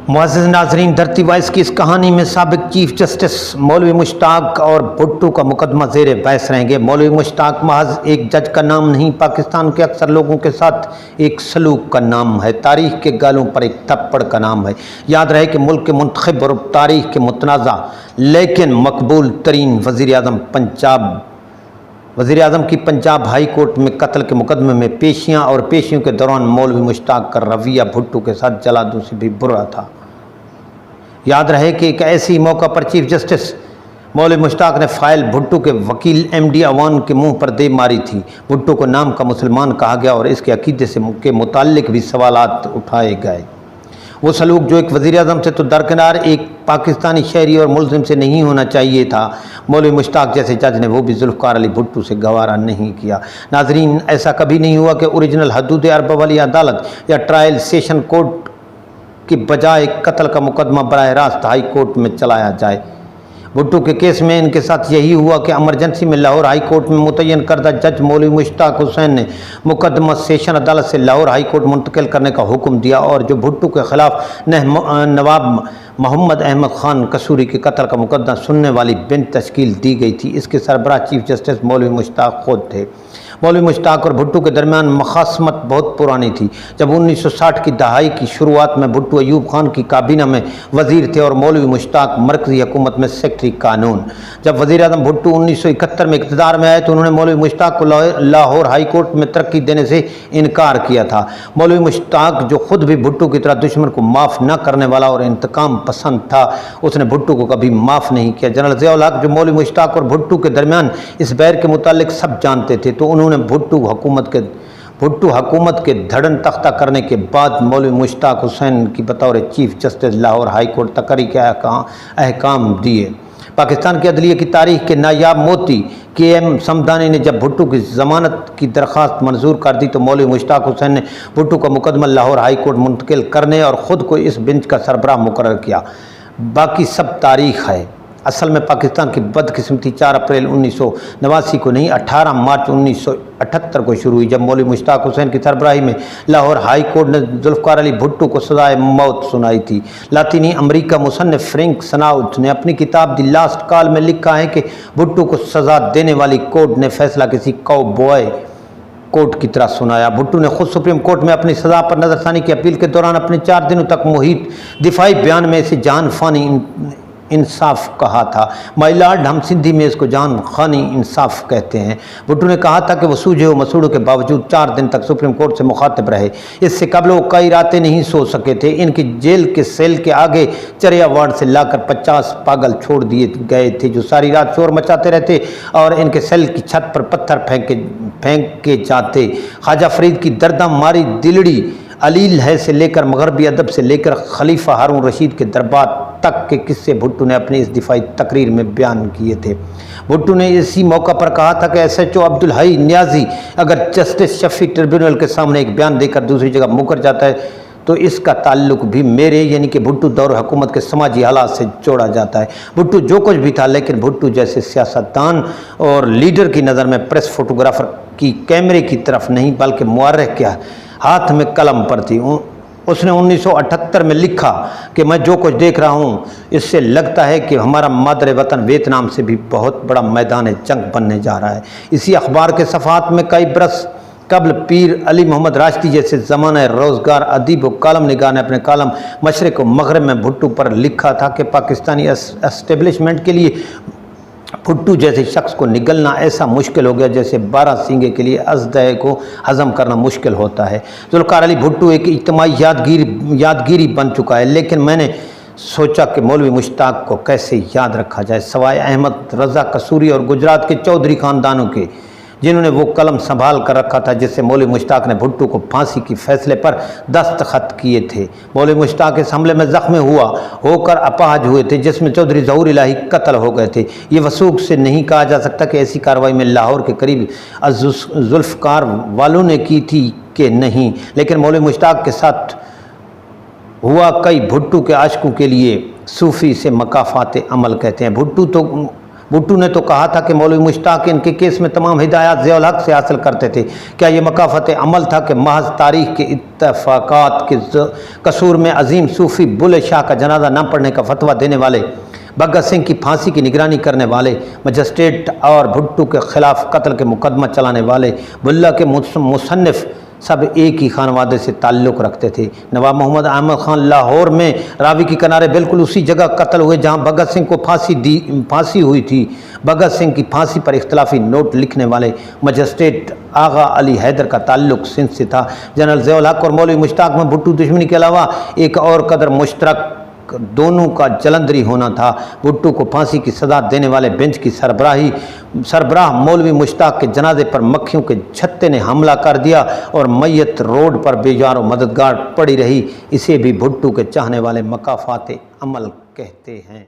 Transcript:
मुअज़्ज़िज़ नाज़रीन, धरती वॉइस की इस कहानी में साबिक चीफ जस्टिस मौलवी मुश्ताक और भुट्टो का मुकदमा ज़ेर बहस रहेंगे। मौलवी मुश्ताक महज एक जज का नाम नहीं, पाकिस्तान के अक्सर लोगों के साथ एक सलूक का नाम है, तारीख़ के गालों पर एक थप्पड़ का नाम है। याद रहे कि मुल्क के मुंतखब और तारीख़ के मुतनाज़ा लेकिन मकबूल तरीन वज़ीर आज़म की पंजाब हाई कोर्ट में कत्ल के मुकदमे में पेशियाँ और पेशियों के दौरान मौलवी मुश्ताक का रवैया भुट्टो के साथ जलादों से भी बुरा था। याद रहे कि एक ऐसे ही मौका पर चीफ जस्टिस मौलवी मुश्ताक ने फ़ाइल भुट्टो के वकील MD अवान के मुंह पर दे मारी थी। भुट्टो को नाम का मुसलमान कहा गया और इसके अकीदे से के मुताल्लिक भी सवालात उठाए गए। वो सलूक जो एक वज़ीर आज़म से तो दरकिनार एक पाकिस्तानी शहरी और मुल्ज़िम से नहीं होना चाहिए था, मौलवी मुश्ताक जैसे जज ने वो भी ज़ुल्फ़िकार अली भुट्टो से गवारा नहीं किया। नाज़रीन, ऐसा कभी नहीं हुआ कि ओरिजिनल हदूद अरब वाली अदालत या ट्रायल सेशन कोर्ट की बजाय कत्ल का मुकदमा बराह रास्त हाई कोर्ट में चलाया जाए। भुट्टो के केस में इनके साथ यही हुआ कि इमरजेंसी में लाहौर हाई कोर्ट में मुतय्यन करदा जज मौलवी मुश्ताक हुसैन ने मुकदमा सेशन अदालत से लाहौर हाई कोर्ट मुंतकिल करने का हुक्म दिया और जो भुट्टो के खिलाफ नवाब मोहम्मद अहमद खान कसूरी के कत्ल का मुकदमा सुनने वाली बेंच तश्कील दी गई थी। इसके सरबराह चीफ जस्टिस मौलवी मुश्ताक खुद थे। मौलवी मुश्ताक और भुट्टो के दरमियान मखासमत बहुत पुरानी थी। जब 1960 की दहाई की शुरुआत में भुट्टो अयूब खान की काबीना में वजीर थे और मौलवी मुश्ताक मरकजी हुकूमत में सेक्रेटरी कानून। जब वज़ीर आज़म भुट्टो 1971 में इक़्तिदार में आए तो उन्होंने मौलवी मुश्ताक को लाहौर हाई कोर्ट में तरक्की देने से इनकार किया था। मौलवी मुश्ताक जो खुद भी भुट्टो की तरह दुश्मन को माफ़ न करने वाला और इंतकाम पसंद था, उसने भुट्टो को कभी माफ़ नहीं किया। जनरल ज़ियाउल हक जो मौलवी मुश्ताक और भुट्टो के दरमियान इस बैर के मुतालिक सब जानते थे, तो उन्होंने भुट्टो हुकूमत के धड़न तख्ता करने के बाद मौलवी मुश्ताक हुसैन की बतौर chief justice Lahore high court तकर्री के अहकाम दिए। पाकिस्तान के अदलिया की तारीख के नायाब मोती KM समदानी ने जब भुट्टो की ज़मानत की दरख्वास्त मंजूर कर दी तो मौलवी मुश्ताक हुसैन ने भुट्टो का मुकदमा लाहौर हाई कोर्ट मुंतकिल करने और ख़ुद को इस बेंच का सरबराह मुकर्रर किया। बाकी सब तारीख है। असल में पाकिस्तान की बदकिस्मती 4 अप्रैल 1989 को नहीं, 18 मार्च 1978 को शुरू हुई, जब मौलवी मुश्ताक हुसैन की सरबराही में लाहौर हाई कोर्ट ने ज़ुल्फ़िकार अली भुट्टो को सज़ाए मौत सुनाई थी। लातीनी अमरीका मुसन्निफ़ फ्रैंक सनाउथ ने अपनी किताब द लास्ट कॉल में लिखा है कि भुट्टो को सज़ा देने वाली कोर्ट ने फैसला किसी काउबॉय कोर्ट की तरह सुनाया। भुट्टो ने खुद सुप्रीम कोर्ट में अपनी सज़ा पर नज़रसानी की अपील के दौरान अपने 4 दिनों तक मुहित दिफाई बयान में इसे जान फ़ानी इंसाफ कहा था। माय लॉर्ड, हम सिंधी में इसको जान खानी इंसाफ कहते हैं। भुट्टो ने कहा था कि वो सूझे व मसूड़ों के बावजूद 4 दिन तक सुप्रीम कोर्ट से मुखातिब रहे। इससे कबल वो कई रातें नहीं सो सके थे। इनकी जेल के सेल के आगे चरिया वार्ड से लाकर 50 पागल छोड़ दिए गए थे जो सारी रात शोर मचाते रहते और इनके सेल की छत पर पत्थर फेंक के जाते। ख्वाजा फरीद की दर्दा मारी दिलड़ी अलील है से लेकर मगरबी अदब से लेकर खलीफा हारून रशीद के दरबार तक के किस्से भुट्टो ने अपनी इस दिफाई तकरीर में बयान किए थे। भुट्टो ने इसी मौका पर कहा था कि SHO अब्दुल हई नियाजी अगर जस्टिस शफी ट्रिब्यूनल के सामने एक बयान देकर दूसरी जगह मुकर जाता है तो इसका ताल्लुक भी मेरे यानी कि भुट्टो दौर हुकूमत के समाजी हालात से जोड़ा जाता है। भुट्टो जो कुछ भी था, लेकिन भुट्टो जैसे सियासतदान और लीडर की नज़र में प्रेस फोटोग्राफर की कैमरे की तरफ नहीं बल्कि मुअर्रिख के हाथ में कलम पर थी। उसने 1978 में लिखा कि मैं जो कुछ देख रहा हूँ इससे लगता है कि हमारा मादर वतन वियतनाम से भी बहुत बड़ा मैदान जंग बनने जा रहा है। इसी अखबार के सफ़ात में कई बरस कबल पीर अली मोहम्मद राशिदी जैसे ज़माना रोज़गार अदीब व कालम निगार ने अपने कालम मशरिक़ व मग़रिब में भुट्टो पर लिखा था कि पाकिस्तानी एस्टेब्लिशमेंट के लिए भुट्टो जैसे शख्स को निगलना ऐसा मुश्किल हो गया जैसे 12 सींगे के लिए अज़दह को हज़म करना मुश्किल होता है। ज़ुल्फ़िकार अली भुट्टो एक इज्तिमाई यादगिरी बन चुका है, लेकिन मैंने सोचा कि मौलवी मुश्ताक को कैसे याद रखा जाए सवाए अहमद रज़ा कसूरी और गुजरात के चौधरी ख़ानदानों के, जिन्होंने वो कलम संभाल कर रखा था जिससे मौलवी मुश्ताक ने भुट्टो को फांसी की फैसले पर दस्तखत किए थे। मौलवी मुश्ताक इस हमले में ज़ख्मी होकर अपाहज हुए थे जिसमें चौधरी ज़हूर इलाही कत्ल हो गए थे। ये वसूख से नहीं कहा जा सकता कि ऐसी कार्रवाई में लाहौर के करीब ज़ुल्फ़िकार वालों ने की थी कि नहीं, लेकिन मौलवी मुश्ताक के साथ हुआ कई भुट्टो के आशिकों के लिए सूफ़ी से मकाफ़ात अमल कहते हैं। भुट्टो ने तो कहा था कि मौलवी मुश्ताक इनके केस में तमाम हिदायत ज़ियाउल हक से हासिल करते थे। क्या ये मकाफत अमल था कि महज तारीख के इत्तफाकात के कसूर में अजीम सूफ़ी बुल्ले शाह का जनाजा न पढ़ने का फतवा देने वाले, भगत सिंह की फांसी की निगरानी करने वाले मजिस्ट्रेट और भुट्टो के खिलाफ कत्ल के मुकदमा चलाने वाले बुल्ला के मुसन्निफ सब एक ही खानवादे से ताल्लुक़ रखते थे। नवाब मोहम्मद अहमद ख़ान लाहौर में रावी के किनारे बिल्कुल उसी जगह कत्ल हुए जहां भगत सिंह को फांसी हुई थी। भगत सिंह की फांसी पर इख्तलाफी नोट लिखने वाले मजिस्ट्रेट आगा अली हैदर का ताल्लुक़ सिंध से था। जनरल ज़ियाउल हक और मौलवी मुश्ताक में भुट्टो दुश्मनी के अलावा एक और कदर मुश्तरक दोनों का जलंधरी होना था। भुट्टो को फांसी की सजा देने वाले बेंच की सरबराह मौलवी मुश्ताक के जनाजे पर मक्खियों के छत्ते ने हमला कर दिया और मैयत रोड पर बेजारो मददगार पड़ी रही। इसे भी भुट्टो के चाहने वाले मकाफात अमल कहते हैं।